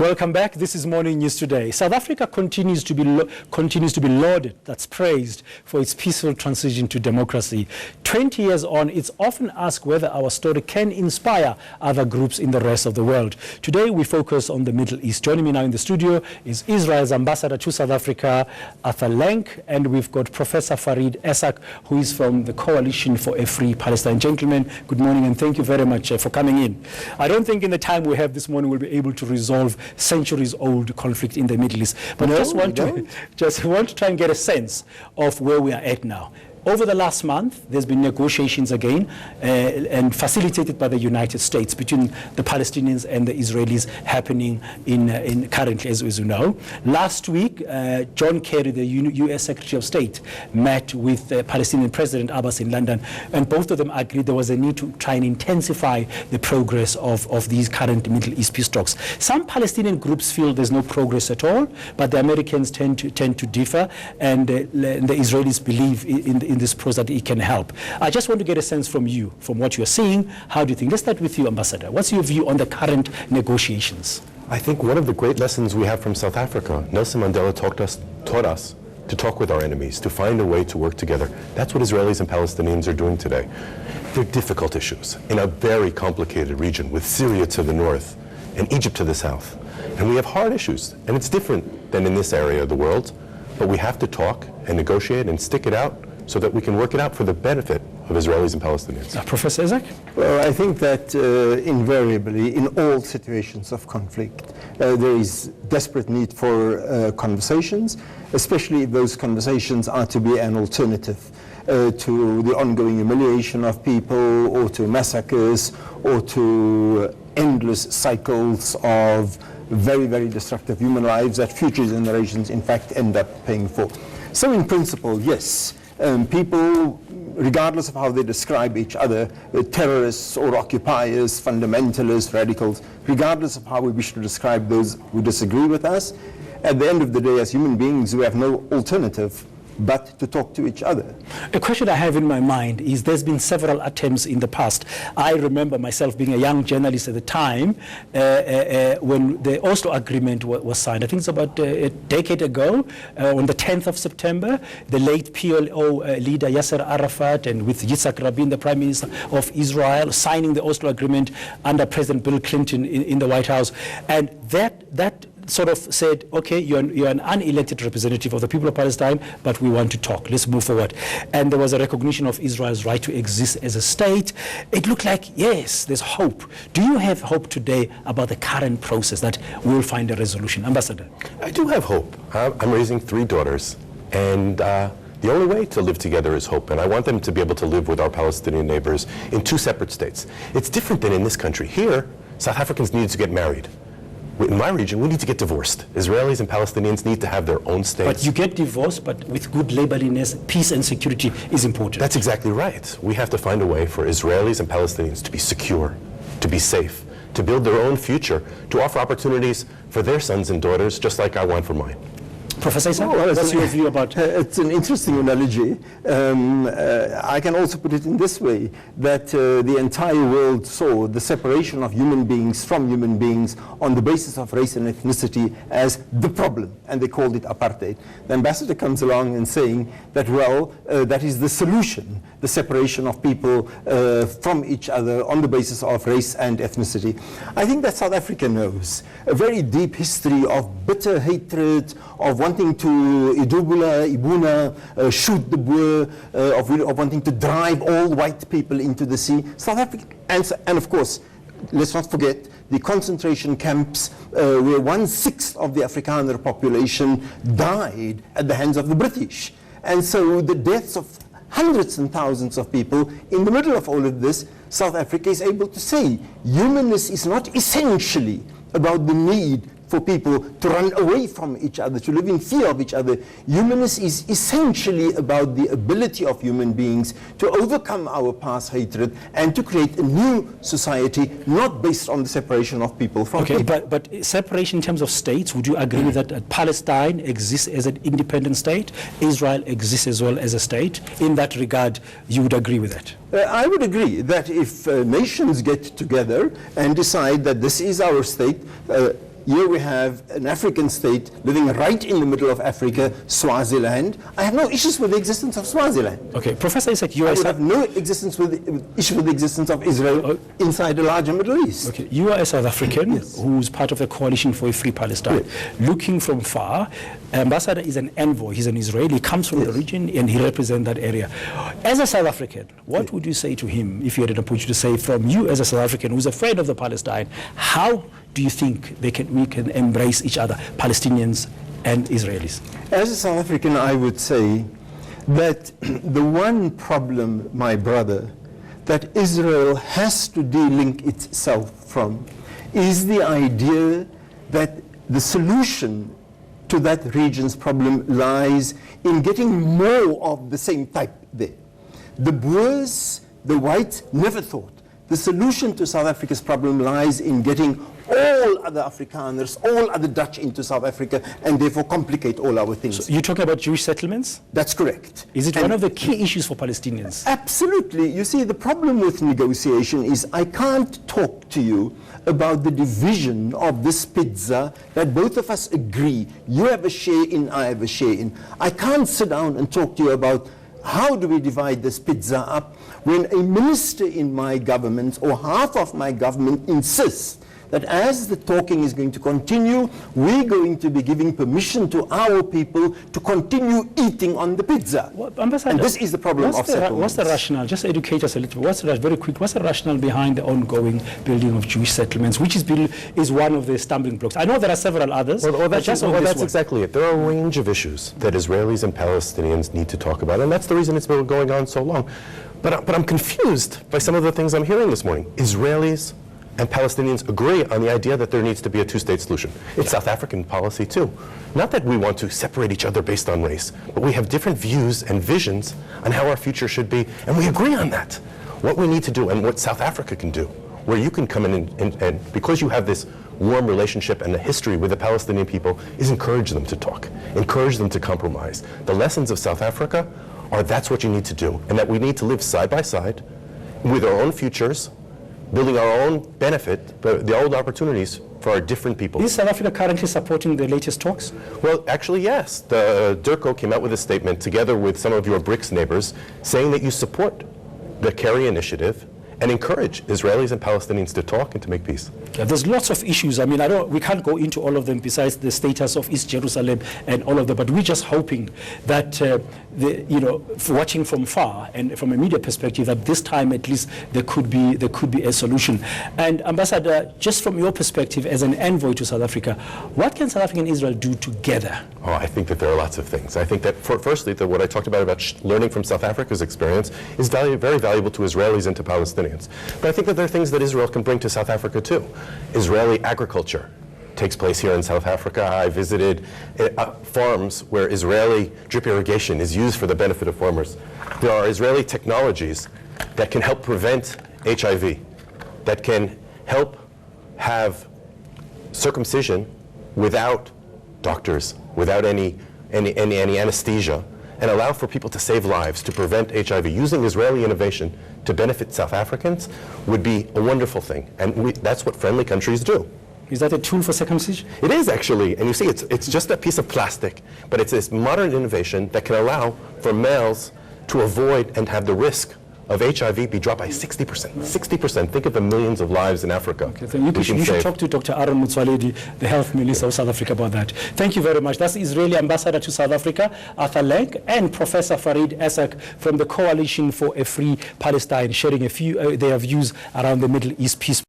Welcome back. This is Morning News Today. South Africa continues to be lauded, that's praised, for its peaceful transition to democracy. 20 years on, it's often asked whether our story can inspire other groups in the rest of the world. Today, we focus on the Middle East. Joining me now in the studio is Israel's ambassador to South Africa, Lenk, and we've got Professor Farid Esak, who is from the Coalition for a Free Palestine. Gentlemen, good morning, and thank you very much for coming in. I don't think in the time we have this morning we'll be able to resolve centuries-old conflict in the Middle East. But I just want to try and get a sense of where we are at now. Over the last month, there's been negotiations again and facilitated by the United States between the Palestinians and the Israelis happening in currently, as you know. Last week, John Kerry, the U.S. Secretary of State, met with the Palestinian President Abbas in London, and both of them agreed there was a need to try and intensify the progress of these current Middle East peace talks. Some Palestinian groups feel there's no progress at all, but the Americans tend to differ, and the Israelis believe in this process that it can help. I just want to get a sense from you, from what you're seeing. How do you think? Let's start with you, Ambassador. What's your view on the current negotiations? I think one of the great lessons we have from South Africa, Nelson Mandela taught us to talk with our enemies, to find a way to work together. That's what Israelis and Palestinians are doing today. They're difficult issues in a very complicated region with Syria to the north and Egypt to the south. And we have hard issues, and it's different than in this area of the world, but we have to talk and negotiate and stick it out so that we can work it out for the benefit of Israelis and Palestinians. Professor Esak? Well, I think that invariably, in all situations of conflict, there is desperate need for conversations, especially if those conversations are to be an alternative to the ongoing humiliation of people, or to massacres, or to endless cycles of very, very destructive human lives that future generations, in fact, end up paying for. So in principle, yes, people, regardless of how they describe each other, terrorists or occupiers, fundamentalists, radicals, regardless of how we wish to describe those who disagree with us, at the end of the day, as human beings, we have no alternative but to talk to each other. A question I have in my mind is there's been several attempts in the past. I remember myself being a young journalist at the time when the Oslo Agreement was signed. I think it's about a decade ago, on the 10th of September, the late PLO leader Yasser Arafat and with Yitzhak Rabin, the Prime Minister of Israel, signing the Oslo Agreement under President Bill Clinton in the White House. And that sort of said, okay, you're an unelected representative of the people of Palestine, but we want to talk. Let's move forward. And there was a recognition of Israel's right to exist as a state. It looked like, yes, there's hope. Do you have hope today about the current process that we'll find a resolution? Ambassador? I do have hope. I'm raising 3 daughters, and the only way to live together is hope, and I want them to be able to live with our Palestinian neighbors in 2 separate states. It's different than in this country. Here, South Africans need to get married. In my region, we need to get divorced. Israelis and Palestinians need to have their own states. But you get divorced, but with good neighborliness, peace and security is important. That's exactly right. We have to find a way for Israelis and Palestinians to be secure, to be safe, to build their own future, to offer opportunities for their sons and daughters, just like I want for mine. Professor Esak, what's your view about? It's an interesting analogy. I can also put it in this way, that the entire world saw the separation of human beings from human beings on the basis of race and ethnicity as the problem, and they called it apartheid. The ambassador comes along and saying that, well, that is the solution, the separation of people from each other on the basis of race and ethnicity. I think that South Africa knows a very deep history of bitter hatred, of wanting to shoot the Boer, of wanting to drive all white people into the sea. South Africa, and of course, let's not forget the concentration camps where 1/6 of the Afrikaner population died at the hands of the British. And so the deaths of hundreds and thousands of people, in the middle of all of this, South Africa is able to say humanness is not essentially about the need for people to run away from each other, to live in fear of each other. Humanness is essentially about the ability of human beings to overcome our past hatred and to create a new society, not based on the separation of people from people. But separation in terms of states, would you agree with that Palestine exists as an independent state, Israel exists as well as a state? In that regard, you would agree with that? I would agree that if nations get together and decide that this is our state, Here we have an African state living right in the middle of Africa, Swaziland. I have no issues with the existence of Swaziland. Okay, Professor Isaac, you I would have no issue with the existence of Israel inside the larger Middle East. Okay, you are a South African who's part of the Coalition for a Free Palestine. Looking from far, Ambassador is an envoy. He's an Israeli, comes from the region, and he represents that area. As a South African, what would you say to him if you had an opportunity to say from you as a South African who's afraid of the Palestine, how do you think we can embrace each other, Palestinians and Israelis? As a South African, I would say that the one problem, my brother, that Israel has to de-link itself from is the idea that the solution to that region's problem lies in getting more of the same type there. The Boers, the whites, never thought the solution to South Africa's problem lies in getting all other Afrikaners, all other Dutch into South Africa, and therefore complicate all our things. So you're talking about Jewish settlements? That's correct. Is it one of the key issues for Palestinians? Absolutely. You see, the problem with negotiation is I can't talk to you about the division of this pizza that both of us agree. You have a share in, I have a share in. I can't sit down and talk to you about how do we divide this pizza up when a minister in my government or half of my government insists that as the talking is going to continue, we're going to be giving permission to our people to continue eating on the pizza. Well, and this is the problem of settlements. What's the rationale? Just educate us a little bit. Very quick, what's the rationale behind the ongoing building of Jewish settlements, which is one of the stumbling blocks? I know there are several others. That's exactly it. There are a range of issues that Israelis and Palestinians need to talk about, and that's the reason it's been going on so long. But I'm confused by some of the things I'm hearing this morning. Israelis and Palestinians agree on the idea that there needs to be a two-state solution. It's South African policy too. Not that we want to separate each other based on race, but we have different views and visions on how our future should be, and we agree on that. What we need to do, and what South Africa can do, where you can come in and because you have this warm relationship and a history with the Palestinian people, is encourage them to talk, encourage them to compromise. The lessons of South Africa are that's what you need to do, and that we need to live side by side with our own futures, building our own benefit, the old opportunities for our different people. Is South Africa currently supporting the latest talks? Well, actually, yes. The DIRCO came out with a statement together with some of your BRICS neighbors saying that you support the Kerry initiative and encourage Israelis and Palestinians to talk and to make peace. Yeah, there's lots of issues. I mean, we can't go into all of them besides the status of East Jerusalem and all of that, but we're just hoping that, watching from far and from a media perspective, that this time at least there could be a solution. And Ambassador, just from your perspective as an envoy to South Africa, what can South Africa and Israel do together? Oh, I think that there are lots of things. I think that, firstly, that what I talked about learning from South Africa's experience is very valuable to Israelis and to Palestinians. But I think that there are things that Israel can bring to South Africa too. Israeli agriculture takes place here in South Africa. I visited farms where Israeli drip irrigation is used for the benefit of farmers. There are Israeli technologies that can help prevent HIV, that can help have circumcision without doctors, without any anesthesia, and allow for people to save lives, to prevent HIV. Using Israeli innovation to benefit South Africans would be a wonderful thing, and that's what friendly countries do. Is that a tool for circumcision? It is actually, and you see it's just a piece of plastic, but it's this modern innovation that can allow for males to avoid and have the risk of HIV be dropped by 60%. 60%. Think of the millions of lives in Africa. Okay, so you should talk to Dr. Aaron Motsoaledi, the Health Minister of South Africa, about that. Thank you very much. That's the Israeli Ambassador to South Africa, Arthur Lenk, and Professor Farid Essek from the Coalition for a Free Palestine, sharing their views around the Middle East peace.